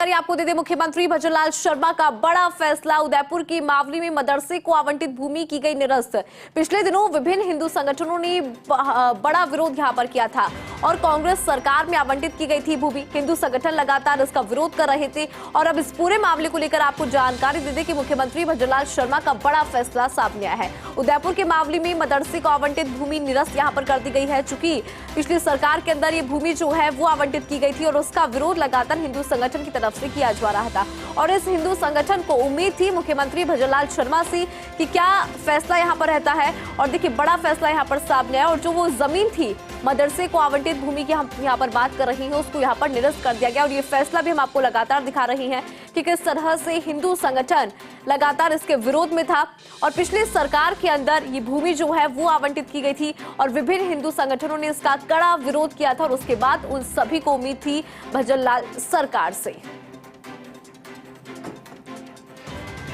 जानकारी आपको दे दें, मुख्यमंत्री भजनलाल शर्मा का बड़ा फैसला। उदयपुर की मावली में मदरसे को आवंटित भूमि की गई निरस्त। पिछले दिनों विभिन्न हिंदू संगठनों ने बड़ा विरोध यहां पर किया था और कांग्रेस सरकार में आवंटित की गई थी भूमि। हिंदू संगठन लगातार इसका विरोध कर रहे थे और अब इस पूरे मामले को लेकर आपको जानकारी दे दें कि मुख्यमंत्री भजनलाल शर्मा का बड़ा फैसला सामने आया है। उदयपुर के मावली में मदरसे को आवंटित भूमि निरस्त यहां पर कर दी गई है। चूंकि पिछली सरकार के अंदर ये भूमि जो है वो आवंटित की गई थी और उसका विरोध लगातार हिंदू संगठन की तरफ से किया जा रहा था और इस हिंदू संगठन को उम्मीद थी मुख्यमंत्री भजनलाल शर्मा से कि क्या फैसला यहां पर रहता है। और देखिए, बड़ा फैसला यहां पर सामने आया और जो वो जमीन थी मदरसे को आवंटित भूमि की हम यहाँ पर बात कर रही हैं उसको यहाँ पर निरस्त कर दिया गया। और ये फैसला भी हम आपको लगातार दिखा रही हैं कि किस तरह से हिंदू संगठन लगातार इसके विरोध में था और पिछली सरकार के अंदर ये भूमि जो है वो आवंटित की गई थी और विभिन्न हिंदू संगठनों ने इसका कड़ा विरोध किया था और उसके बाद उन सभी को उम्मीद थी भजनलाल सरकार से।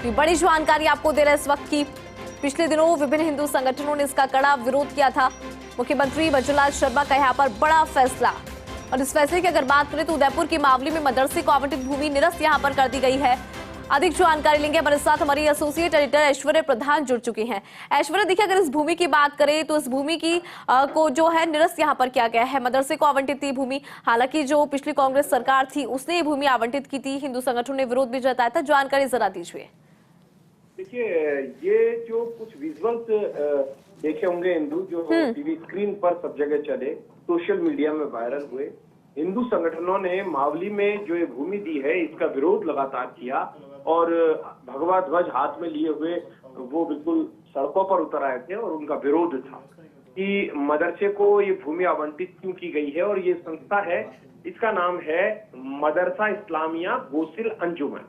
बड़ी जानकारी आपको दे रहे हैं इस वक्त की। पिछले दिनों विभिन्न हिंदू संगठनों ने इसका कड़ा विरोध किया था। मुख्यमंत्री भजनलाल शर्मा का यहाँ पर बड़ा फैसला और इस फैसले की अगर बात करें तो उदयपुर की मावली में मदरसे को आवंटित भूमि निरस्त यहाँ पर कर दी गई है। अधिक जानकारी लेंगे, हमारे साथ हमारी एसोसिएट एडिटर ऐश्वर्या प्रधान जुड़ चुकी हैं। ऐश्वर्या, देखिए, अगर इस भूमि की बात करें तो इस भूमि की को जो है निरस्त यहाँ पर किया गया है। मदरसे को आवंटित थी भूमि, हालांकि जो पिछली कांग्रेस सरकार थी उसने ये भूमि आवंटित की थी। हिंदू संगठनों ने विरोध भी जताया था। जानकारी जरा दीजिए। देखिए, ये जो कुछ विजुअल्स देखे होंगे हिंदू, जो टीवी स्क्रीन पर सब जगह चले, सोशल मीडिया में वायरल हुए, हिंदू संगठनों ने मावली में जो ये भूमि दी है इसका विरोध लगातार किया और भगवा ध्वज हाथ में लिए हुए वो बिल्कुल सड़कों पर उतर आए थे और उनका विरोध था कि मदरसे को ये भूमि आवंटित क्यों की गई है। और ये संस्था है, इसका नाम है मदरसा इस्लामिया गोसिल अंजुमन,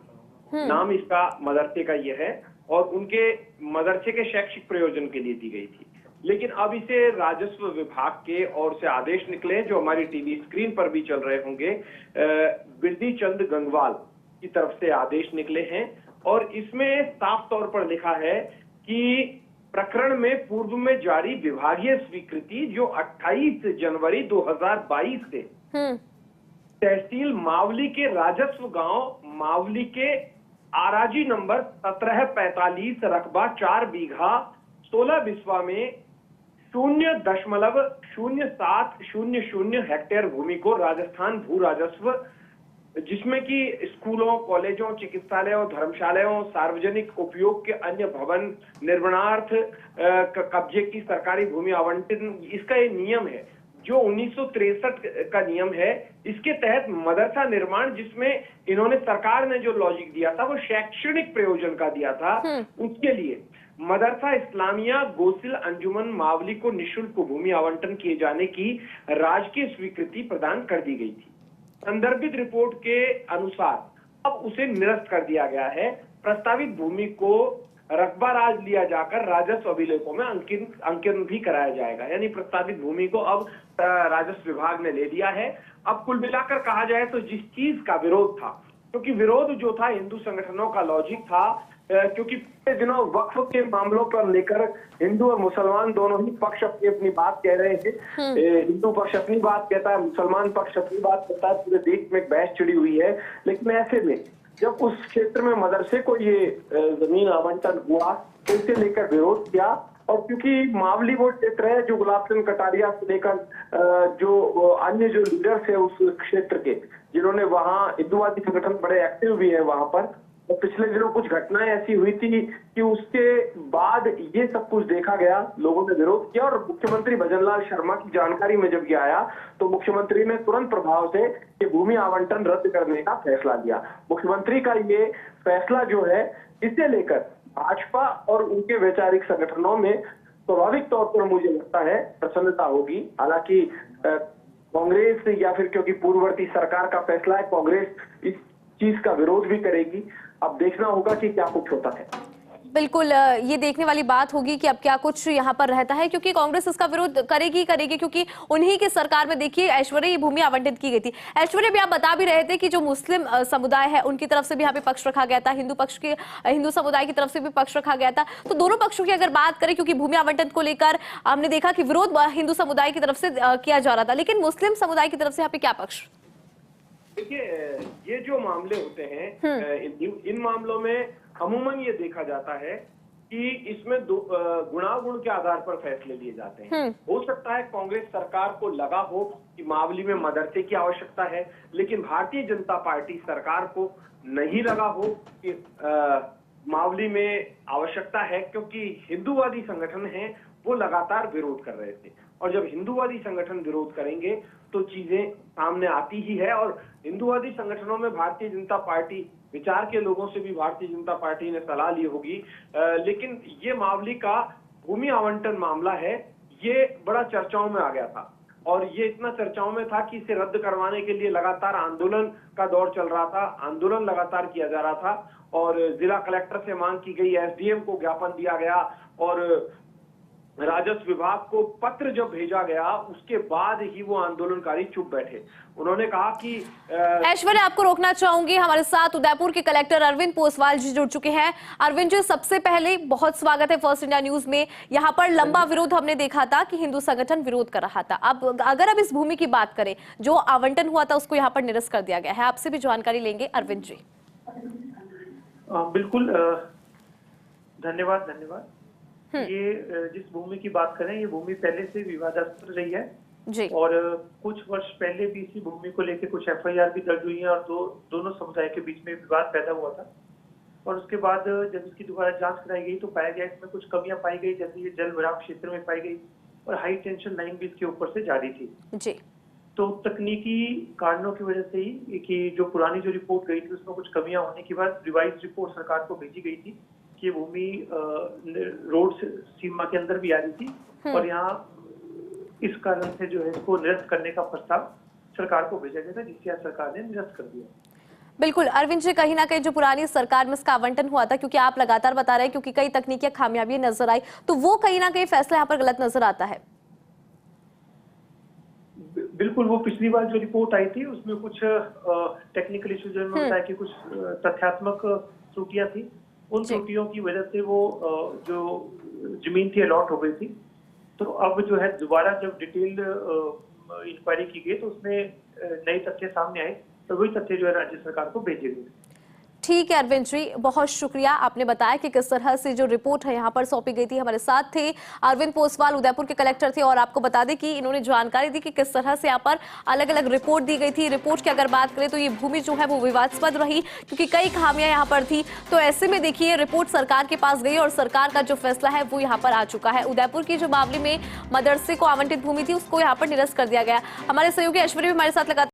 नाम इसका मदरसे का ये है और उनके मदरसे के शैक्षिक प्रयोजन के लिए दी गई थी। लेकिन अब इसे राजस्व विभाग के ओर से आदेश निकले जो हमारी टीवी स्क्रीन पर भी चल रहे होंगे, बिरदी चंद गंगवाल की तरफ से आदेश निकले हैं और इसमें साफ तौर पर लिखा है कि प्रकरण में पूर्व में जारी विभागीय स्वीकृति जो 28 जनवरी 2022 से तहसील मावली के राजस्व गांव मावली के आराजी नंबर 1745 रकबा 4 बीघा 16 बिस्वा में 0.0700 हेक्टेयर भूमि को राजस्थान भू राजस्व, जिसमें कि स्कूलों, कॉलेजों, चिकित्सालयों, धर्मशालाओं, सार्वजनिक उपयोग के अन्य भवन निर्माणार्थ कब्जे की सरकारी भूमि आवंटन, इसका ये नियम है जो 1963 का नियम है। इसके तहत मदरसा निर्माण, जिसमें इन्होंने सरकार ने जो लॉजिक दिया था वो शैक्षणिक प्रयोजन का दिया था, उसके लिए मदरसा इस्लामिया गोसिल अंजुमन मावली को निःशुल्क भूमि आवंटन किए जाने की राजकीय स्वीकृति प्रदान कर दी गई थी। संदर्भित रिपोर्ट के अनुसार अब उसे निरस्त कर दिया गया है। प्रस्तावित भूमि को रकबा राज लिया जाकर राजस्व अभिलेखों में अंकन भी कराया जाएगा। यानी प्रस्तावित भूमि को अब राजस्व विभाग ने ले लिया है। अब कुल मिलाकर कहा जाए तो जिस चीज का विरोध था, क्योंकि विरोध जो था हिंदू संगठनों का लॉजिक था, क्योंकि पिछले दिनों वक्फ के मामलों पर लेकर हिंदू और मुसलमान दोनों ही पक्ष अपनी अपनी बात कह रहे थे। हिंदू पक्ष अपनी बात कहता है, मुसलमान पक्ष अपनी बात कहता है, पूरे देश में एक बहस छिड़ी हुई है। लेकिन ऐसे में जब उस क्षेत्र में मदरसे को ये जमीन आवंटन हुआ तो इसे लेकर विरोध किया। और क्योंकि मावली वो क्षेत्र है जो गुलाब चंद कटारिया से लेकर जो अन्य जो लीडर्स है उस क्षेत्र के, जिन्होंने वहाँ हिंदुवादी संगठन बड़े एक्टिव भी है वहां पर, और पिछले दिनों कुछ घटनाएं ऐसी हुई थी कि उसके बाद ये सब कुछ देखा गया, लोगों ने विरोध किया और मुख्यमंत्री भजनलाल शर्मा की जानकारी में जब ये आया तो मुख्यमंत्री ने तुरंत प्रभाव से ये भूमि आवंटन रद्द करने का फैसला लिया। मुख्यमंत्री का ये फैसला जो है, इसे लेकर भाजपा और उनके वैचारिक संगठनों में स्वाभाविक तौर पर मुझे लगता है प्रसन्नता होगी। हालांकि कांग्रेस या फिर क्योंकि पूर्ववर्ती सरकार का फैसला है, कांग्रेस इस चीज का विरोध भी करेगी। अब देखना होगा कि क्या कुछ होता है। बिल्कुल, ये देखने वाली बात होगी कि अब क्या कुछ यहाँ पर रहता है, क्योंकि कांग्रेस इसका विरोध करेगी क्योंकि उन्हीं की सरकार में देखिए ऐश्वर्या ये भूमि आवंटित की गई थी। ऐश्वर्या, भी आप बता भी रहे थे कि जो मुस्लिम समुदाय है उनकी तरफ से भी यहाँ पे पक्ष रखा गया था, हिंदू समुदाय की तरफ से भी पक्ष रखा गया था। तो दोनों पक्षों की अगर बात करें, क्योंकि भूमि आवंटन को लेकर हमने देखा कि विरोध हिंदू समुदाय की तरफ से किया जा रहा था, लेकिन मुस्लिम समुदाय की तरफ से यहाँ पे क्या पक्ष? देखिए, ये जो मामले होते हैं इन मामलों में अमूमन ये देखा जाता है कि इसमें गुणागुण के आधार पर फैसले लिए जाते हैं। हो सकता है कांग्रेस सरकार को लगा हो कि मावली में मदरसे की आवश्यकता है, लेकिन भारतीय जनता पार्टी सरकार को नहीं लगा हो कि मावली में आवश्यकता है, क्योंकि हिंदूवादी संगठन हैं वो लगातार विरोध कर रहे थे। और जब हिंदूवादी संगठन विरोध करेंगे तो चीजें सामने आती ही है। और हिंदूवादी संगठनों में भारतीय जनता पार्टी विचार के लोगों से भी भारतीय जनता पार्टी ने सलाह ली होगी, लेकिन ये मावली का भूमि आवंटन मामला है, ये बड़ा चर्चाओं में आ गया था। और ये इतना चर्चाओं में था कि इसे रद्द करवाने के लिए लगातार आंदोलन का दौर चल रहा था, आंदोलन लगातार किया जा रहा था। और जिला कलेक्टर से मांग की गई, एसडीएम को ज्ञापन दिया गया और राजस्व विभाग को पत्र जब भेजा गया उसके बाद ही वो आंदोलनकारी चुप बैठे। उन्होंने कहा कि ऐश्वर्य, आपको रोकना चाहूंगी, हमारे साथ उदयपुर के कलेक्टर अरविंद पोसवाल जी जुड़ चुके हैं। अरविंद जी, सबसे पहले बहुत स्वागत है फर्स्ट इंडिया न्यूज में। यहाँ पर लंबा विरोध हमने देखा था कि हिंदू संगठन विरोध कर रहा था। अब अगर इस भूमि की बात करें, जो आवंटन हुआ था उसको यहाँ पर निरस्त कर दिया गया है, आपसे भी जानकारी लेंगे अरविंद जी। बिल्कुल, धन्यवाद। ये जिस भूमि की बात करें, ये भूमि पहले से विवादास्पद रही है जी। और कुछ वर्ष पहले भी इसी भूमि को लेकर कुछ एफआईआर भी दर्ज हुई है और दोनों समुदाय के बीच में विवाद पैदा हुआ था। और उसके बाद जब इसकी दोबारा जांच कराई गई तो पाया गया इसमें कुछ कमियां पाई गई, जैसे ये जल भराव क्षेत्र में पाई गई और हाई टेंशन लाइन भी इसके ऊपर से जारी थी जी। तो तकनीकी कारणों की वजह से ही कि जो पुरानी जो रिपोर्ट गई थी उसमें कुछ कमियां होने के बाद रिवाइज रिपोर्ट सरकार को भेजी गई थी कि ये भूमि रोड सीमा के अंदर भी आ रही थी और यहाँ इस कारण से जो है इसको निरस्त करने का प्रस्ताव सरकार को भेजा गया था, जिससे आज सरकार ने निरस्त कर दिया। बिल्कुल अरविंद जी, कहीं ना कहीं जो पुरानी सरकार में इसका आवंटन हुआ था, क्योंकि आप लगातार बता रहे हैं क्योंकि कई तकनीकी खामियाबी नजर आई, तो वो कहीं ना कहीं फैसला यहाँ पर गलत नजर आता है। बिल्कुल, वो पिछली बार जो रिपोर्ट आई थी उसमें कुछ टेक्निकल इश्यूज में बताया कि कुछ तथ्यात्मक त्रुटियां थी। उन त्रुटियों की वजह से वो जो जमीन थी अलॉट हो गई थी। तो अब जो है दोबारा जब डिटेल्ड इंक्वायरी की गई तो उसमें नए तथ्य सामने आए, तो वही तथ्य जो है राज्य सरकार को भेजे गए। ठीक है अरविंद जी, बहुत शुक्रिया, आपने बताया कि किस तरह से जो रिपोर्ट है यहाँ पर सौंपी गई थी। हमारे साथ थे अरविंद पोसवाल, उदयपुर के कलेक्टर थे, और आपको बता दें कि इन्होंने जानकारी दी कि किस तरह से यहाँ पर अलग अलग रिपोर्ट दी गई थी। रिपोर्ट की अगर बात करें तो ये भूमि जो है वो विवादास्पद रही क्योंकि कई खामियां यहाँ पर थी। तो ऐसे में देखिए रिपोर्ट सरकार के पास गई और सरकार का जो फैसला है वो यहाँ पर आ चुका है। उदयपुर की जो मामले में मदरसे को आवंटित भूमि थी उसको यहाँ पर निरस्त कर दिया गया। हमारे सहयोगी ऐश्वर्य भी हमारे साथ लगातार